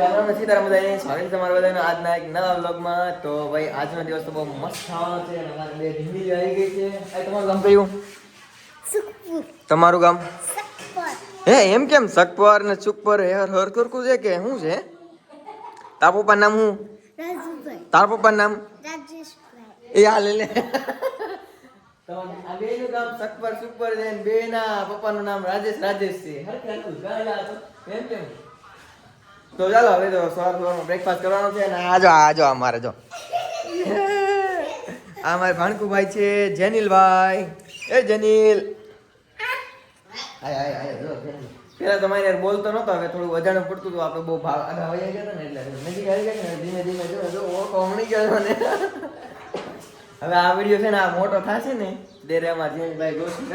સીતારામ બધાને સ્વાગત છે તમારા બધાના આજના એક નવા વ્લોગમાં. તો ભાઈ આજનો દિવસ તો બહુ મસ્ત થવાનો છે અને અમારે બે ઢીંગલી આવી ગઈ છે. આ તમારું ગામ કયું? સુખપુર. તમારું ગામ? સકપર. હે એમ કેમ સકપર ને સુખપર હર હર કરકું છે કે શું છે? તાર પપ્પા નામ શું? રાજુભાઈ. તાર પપ્પા નામ? રાજેશભાઈ. એ હાલ લે. તો આ બેનું નામ સકપર સુખપર છે અને બેના પપ્પાનું નામ રાજેશ છે. હરખું ગાયલા તો એમ કેમ? તો ચાલો હવે તો સવારમાં બ્રેકફાસ્ટ કરવાનો છે અને આજો અમારે જો આ મારે ભાણકુભાઈ છે જેનિલભાઈ. એ જેનિલ પેલા તો મારે બોલતો નતો, હવે થોડું અજાણું પડતું હતું. આપણે બહુ ભાવ આગળ વહી ગયા ને એટલે નજીક આવી ગયા ને ધીમે ધીમે જો ઓળખો મળી ગયો મને. હવે આ વિડીયો છે ને આ મોટો થશે ને ડેરામાં જેનિલભાઈ જોશી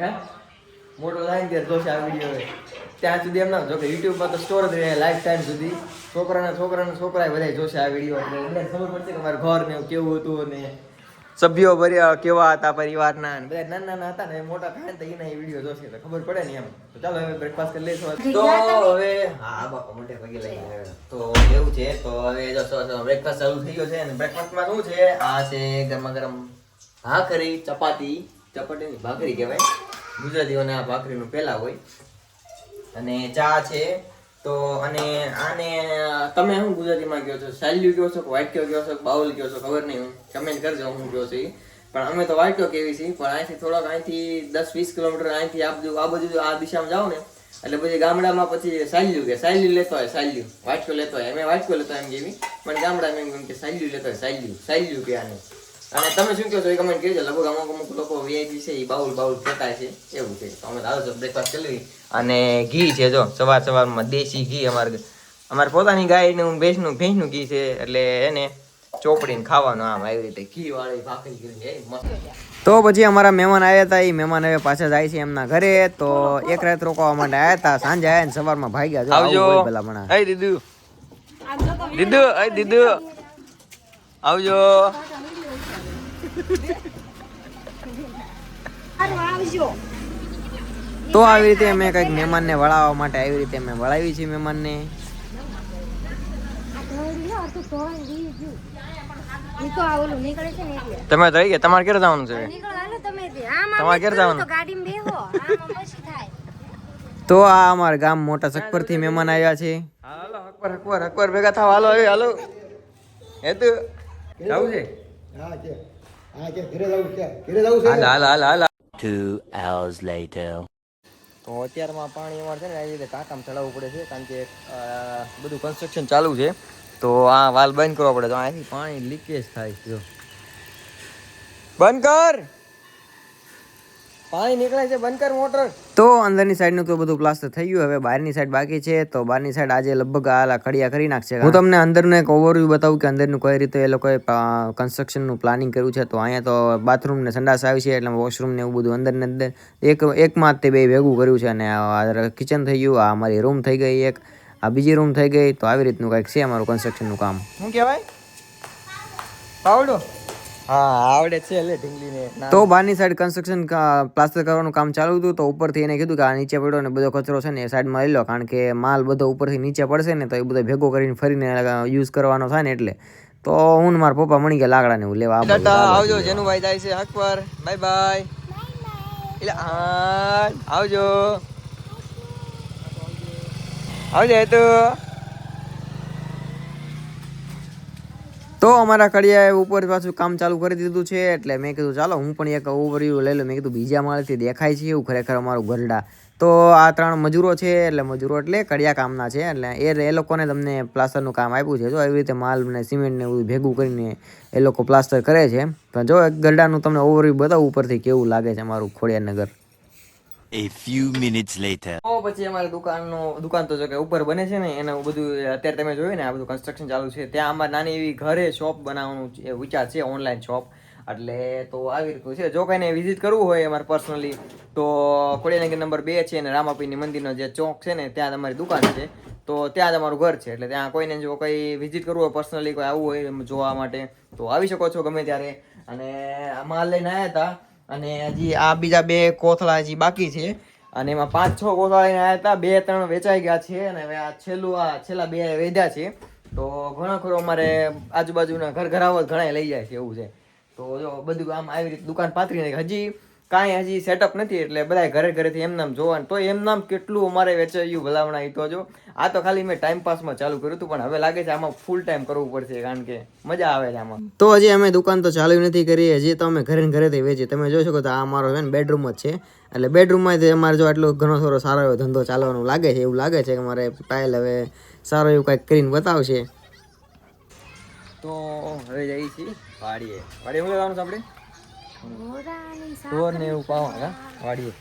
હે મોટો થાય ને ત્યારે જોશે આ વિડીયો. ત્યાં સુધી એમ ના જો કે યુટ્યુબમાં તો સ્ટોર જ રહે લાઈફ ટાઈમ સુધી. છોકરા બધા જોશે આ વિડીયો એટલે એને ખબર પડશે કે મારું ઘર ને એવું કેવું હતું ને સભ્યો ભર્યા કેવા હતા પરિવારના ને બધા નાના નાના હતા ને મોટા થાય ને તો એના વિડીયો જોશે તો ખબર પડે ને એમ. તો ચાલો હવે બ્રેકફાસ્ટ કરી લઈશું. તો હવે હા બાપા મોટે પગે લઈ તો એવું છે. તો હવે જો બ્રેકફાસ્ટ ચાલુ થઈ ગયો છે અને બ્રેકફાસ્ટમાં શું છે? આ છે ગરમા ગરમ ભાખરી ચપાટીની ભાખરી કહેવાય ગુજરાતીઓને. આ ભાખરીનું પહેલા હોય અને ચા છે. તો અને આને તમે શું ગુજરાતીમાં કહો છો? સાલ્યુ કહો છો કે વાટક્યો કહો છો કે બાઉલ કહો છો? ખબર નહીં, હું કમેન્ટ કરજો હું કહો છો એ. પણ અમે તો વાટક્યો કહેવી છીએ. પણ અહીંથી થોડાક અહીંથી 10-20 કિલોમીટર અહીંથી આ બાજુ આ દિશામાં જાઓ ને એટલે પછી ગામડામાં પછી સાલ્યુ લેતો હોય. સાલ્યુ વાટક્યો લેતો હોય. અમે વાટક્યો લેતો એમ કેવી, પણ ગામડામાં એમ કે સાલ્યુ લેતો હોય. સાલ્યુ કે આને. અને તમે શું કહો છો એ કમેન્ટ કરજો. લગભગ અમુક લોકો વીઆઈપી છે એ બાઉલ કહેતા છે એવું છે. તો અમે આવજો બ્રેકફાસ્ટ કરી. અને ઘી છે જો સવારમાં દેશી ઘી અમારે પોતાની ગાયનું ભેંસનું ઘી છે એટલે એને ચોપડીને ખાવાનું આમ આવી રીતે ઘી વાળી ભાખરી કરી મસ્ત. તો પછી અમારા મહેમાન આવ્યા હતા. એ મહેમાન હવે પાછા જાય છે એમના ઘરે. તો એક રાત રોકવા માટે આવ્યા હતા. સાંજે આવ્યા ને સવારમાં ભાગ્યા. આવજો પેલા ભણા. દીદુ આવજો. તો આવી રીતે અમે કઈક મહેમાનને વળાવવા માટે આવી રીતે અમે વળાવી છીએ મહેમાનને. તમે તો આવી ગયા. તમારે ક્યારે જવાનું છે? તમારે ક્યારે જવાનું? તો આ અમારા ગામ મોટા સકપર થી મહેમાન આવ્યા છે. હાલો અકબર ભેગા થાવ. હાલો હે તો જાવું છે. હાલ 2 hours later. તો અત્યારમાં પાણી અમારે છે ને આવી રીતે ટાંકામાં ચડાવવું પડે છે કારણ કે બધું કન્સ્ટ્રક્શન ચાલુ છે. તો આ વાલ બંધ કરવો પડે. તો અહીંથી પાણી લીકેજ થાય. જો બંધ કર, પાણી નીકળે છે, બંધ કર મોટર. તો અંદરની સાઈડનું તો બધું પ્લાસ્ટર થઈ ગયું. હવે બહારની સાઈડ બાકી છે. તો બહારની સાઈડ આજે લગભગ આ કડિયા કરી નાખશે. હું તમને અંદરનું એક ઓવરવ્યૂ બતાવું કે અંદરનું કઈ રીતે એ લોકોએ કન્સ્ટ્રક્શનનું પ્લાનિંગ કર્યું છે. તો અહીંયા તો બાથરૂમ ને સંડાસ આવી છે એટલે વોશરૂમ ને એવું બધું અંદર એકમાં જ તે બે ભેગું કર્યું છે. અને કિચન થઈ ગયું. આ અમારી રૂમ થઈ ગઈ એક, આ બીજી રૂમ થઈ ગઈ. તો આવી રીતનું કંઈક છે અમારું કન્સ્ટ્રક્શનનું કામ. શું કહેવાય? પાવડો. હા આવડે છે લે ઢીંગલીને. તો બહારની સાઈડ કન્સ્ટ્રક્શન પ્લાસ્ટર કરવાનું કામ ચાલુ હતું. તો ઉપરથી એને કીધું કે આ નીચે પડ્યો ને બધો કચરો છે ને એ સાઈડમાં લઈ લો કારણ કે માલ બધો ઉપરથી નીચે પડશે ને તો એ બધો ભેગો કરીને ફરીને યુઝ કરવાનો થાય ને એટલે. તો હું ને મારા પપ્પા મળી ગયા લાકડાને હું લેવા. આવજો જેનુભાઈ જાય છે હક પર. Bye bye. આવજો તો અમારા કડિયાએ ઉપર પાછું કામ ચાલુ કરી દીધું છે એટલે મેં કીધું ચાલો હું પણ એક ઓવરવ્યૂ લઈ લઉં. મેં કીધું બીજા માળેથી દેખાય છે એવું ખરેખર અમારું ગરડા. તો આ 3 મજૂરો છે એટલે કડિયા કામના છે એટલે એ લોકોને તમને પ્લાસ્ટરનું કામ આપ્યું છે. જો એવી રીતે માલ ને સિમેન્ટ ને બધું ભેગું કરીને એ લોકો પ્લાસ્ટર કરે છે. પણ જો એક ગરડાનું તમને ઓવરવ્યૂ બતાવું ઉપરથી કેવું લાગે છે અમારું Khodiyarnagar. A few minutes later. તો પછી અમારી દુકાન તો જો કે ઉપર બને છે ને એનું બધું અત્યારે તમે જોયું ને આ બધું કન્સ્ટ્રક્શન ચાલુ છે. ત્યાં અમારે નાની એવી ઘરે શોપ બનાવવાનું વિચાર છે, ઓનલાઈન શોપ. એટલે તો આવી રીતનું છે. જો કોઈને વિઝિટ કરવું હોય અમારે પર્સનલી તો ખોડિયારનગર નંબર 2 છે અને રામાપીરની મંદિરનો જે ચોક છે ને ત્યાં તમારી દુકાન છે. તો ત્યાં જ અમારું ઘર છે એટલે ત્યાં કોઈને જો કંઈ વિઝિટ કરવું હોય પર્સનલી કોઈ આવવું હોય જોવા માટે તો આવી શકો છો ગમે ત્યારે. અને માલ લઈને આવ્યા હતા અને હજી આ બીજા 2 કોથળા હજી બાકી છે. અને એમાં 5-6 ગોઠવાઈને આવ્યા હતા, 2-3 વેચાઈ ગયા છે અને હવે આ છેલ્લા 2 વેધ્યા છે. તો ઘણો ખરો અમારે આજુબાજુના ઘર ઘણા લઈ જાય છે એવું છે. તો જો બધું આમ આવી રીતે દુકાન પાથરી નાખી. હજી સેટઅપ નથી એટલે બધા ઘરેથી એમનામ જોવાનું. તો એમનામ કેટલું અમારે વેચાયું ભલામણા એ તો જો. આ તો ખાલી મેં ટાઈમ પાસમાં ચાલુ કર્યું હતું, પણ હવે લાગે છે આમાં ફૂલ ટાઈમ કરવું પડશે, કારણ કે મજા આવે છે આમાં. તો હજી અમે દુકાન તો ચાલુ નથી કરી, હજી તો અમે ઘરેથી વેચીએ. તમે જોઈ શકો તો આ અમારો છે ને બેડરૂમ જ છે. એટલે બેડરૂમમાંથી અમારે જો આટલો ઘણો થોડો સારો એવો ધંધો ચાલવાનું લાગે છે. એવું લાગે છે કે અમારે પાયલ હવે સારું એવું કંઈક કરીને બતાવશે. તો હવે જઈએ છીએ વાડીએ. વાડીએ શું લેવાનું છે આપણે? ઢોર ને એવું પાવા વાડીએ.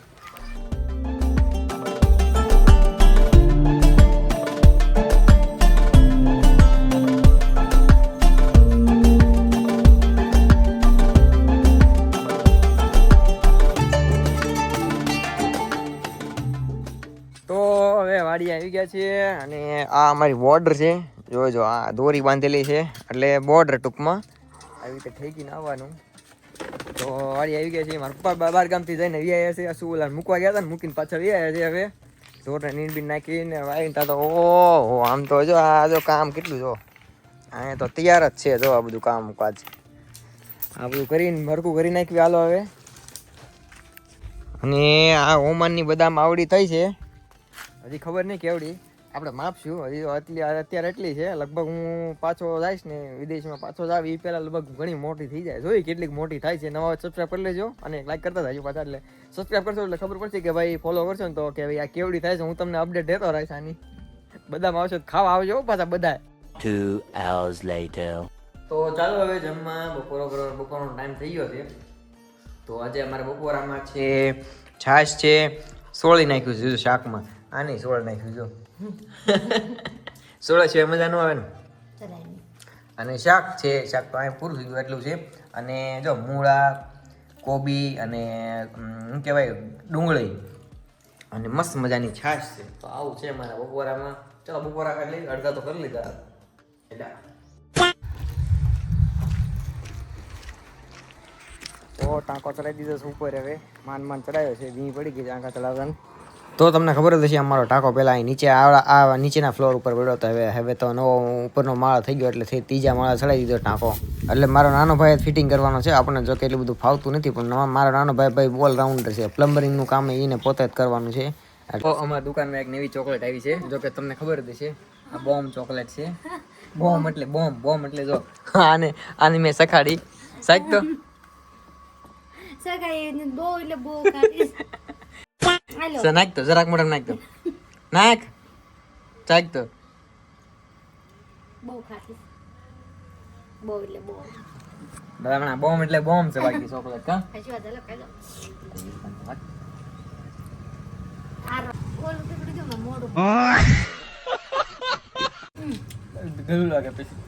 તો હવે વાડી આવી ગયા છીએ અને આ અમારી બોર્ડર છે. જોજો આ દોરી બાંધેલી છે એટલે બોર્ડર ટૂંકમાં આવી રીતે ઠેકીને આવવાનું. તો વાડી આવી ગયા છે. મારા પપ્પા બાર ગામથી જઈને વ્યાયા છે. શું ઓલા મૂકવા ગયા હતા ને મૂકીને પાછળ વ્યાયા છે. હવે ઢોરને નીંદ નાખીને વાવીને તા તો ઓહો આમ તો જો આ જો કામ કેટલું જો અહીંયા તો તૈયાર જ છે. જો આ બધું કામ કાજ આ બધું કરીને મરકું કરી નાખ્યું. હાલો હવે અને આ ઓમાનની બદામ આવડી થઈ છે. હજી ખબર નહીં કેવડી આપણે માપશું. હજી અત્યારે એટલી છે. લગભગ હું પાછો જઈશ ને વિદેશમાં પાછો જાવ એ પહેલાં લગભગ ઘણી મોટી થઈ જાય. જોઈ કેટલીક મોટી થાય છે. નવા સબસ્ક્રાઈબ કરી લેજો અને લાઈક કરતા જજો પાછા. એટલે સબસ્ક્રાઈબ કરશો એટલે ખબર પડશે કે ભાઈ ફોલો કરશો ને તો કે ભાઈ આ કેવડી થાય છે. હું તમને અપડેટ દેતો રહીશ આની. બદામ આવશે તો ખાવા આવજો પાછા બધા. 2 hours later. તો ચાલો હવે જમવા બપોરનો ટાઈમ થઈ ગયો છે. તો આજે અમારે બપોરામાં છે છાશ છે. સોળી નાખ્યું છે શાકમાં. આની સોળ નાખ્યું જો. સોળા સિવાય મજા ન આવે ને. અને શાક છે. શાક તો અહીં પૂરું થઈ ગયું એટલું છે. અને જો મૂળા, કોબી અને શું કહેવાય ડુંગળી અને મસ્ત મજાની છાશ છે. તો આવું છે મારા બપોરામાં. ચાલો બપોરા ખાઈ લઈ. અડધા તો કરી લીધા એટલે તો ટાંકો ચડાવી દીધો છે ઉપર. હવે માન ચડાવ્યો છે. વી પડી ગઈ ટાંકા ચડાવવાનું. તો તમને ખબર જ હશે અમારો ટાંકો પહેલાં અહીં નીચે આ નીચેના ફ્લોર ઉપર પડ્યો હતો. હવે તો નવો ઉપરનો માળો થઈ ગયો એટલે ત્રીજા માળા ચડાવી દીધો ટાંકો. એટલે મારો નાનો ભાઈ ફિટિંગ કરવાનો છે. આપણને જો કે એટલું બધું ફાવતું નથી, પણ મારો નાનો ભાઈ ઓલરાઉન્ડર છે. પ્લમ્બરિંગનું કામ એને પોતે જ કરવાનું છે. તો અમારી દુકાનમાં એક નવી ચોકલેટ આવી છે. જો કે તમને ખબર જ હશે આ બોમ્બ ચોકલેટ છે. બોમ્બ એટલે બોમ્બ એટલે જો આની મેં સખાડી સાહેબ તો નાખ તો જરાક મોટા નાખ તો નાખ ચાક તો બોમ્બ એટલે બોમ્બ છે. બાકી ચોકલેટ કા ગલું લાગે પછી